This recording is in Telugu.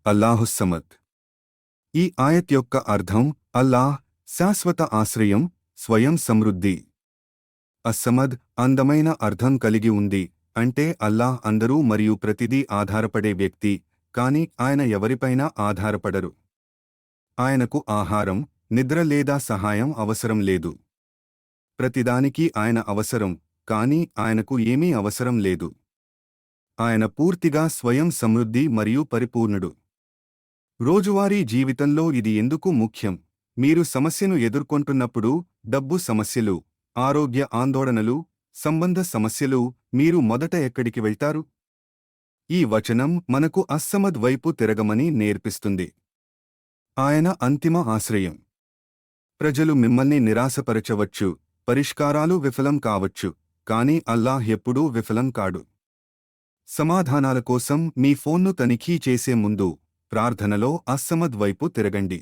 అల్లాహుస్సమద్. ఈ ఆయత్ యొక్క అర్థం అల్లాహ్ శాశ్వత ఆశ్రయం, స్వయం సమృద్ధి. అస్సమద్ అందమైన అర్థం కలిగి ఉంది, అంటే అల్లాహ్ అందరూ మరియు ప్రతిదీ ఆధారపడే వ్యక్తి, కాని ఆయన ఎవరిపైనా ఆధారపడరు. ఆయనకు ఆహారం, నిద్ర లేదా సహాయం అవసరం లేదు. ప్రతిదానికి ఆయన అవసరం, కాని ఆయనకు ఏమీ అవసరం లేదు. ఆయన పూర్తిగా స్వయం సమృద్ధి మరియు పరిపూర్ణుడు. రోజువారీ జీవితంలో ఇది ఎందుకు ముఖ్యం? మీరు సమస్యను ఎదుర్కొంటున్నప్పుడు, డబ్బు సమస్యలు, ఆరోగ్య ఆందోళనలు, సంబంధ సమస్యలు, మీరు మొదట ఎక్కడికి వెళ్తారు? ఈ వచనం మనకు అస్సమద్ వైపు తిరగమని నేర్పిస్తుంది. ఆయన అంతిమ ఆశ్రయం. ప్రజలు మిమ్మల్ని నిరాశపరచవచ్చు, పరిష్కారాలు విఫలం కావచ్చు, కాని అల్లాహ్ ఎప్పుడూ విఫలం కాడు. సమాధానాల కోసం మీ ఫోన్ను తనిఖీ చేసే ముందు ప్రార్థనలో అస్సమద్ వైపు తిరగండి.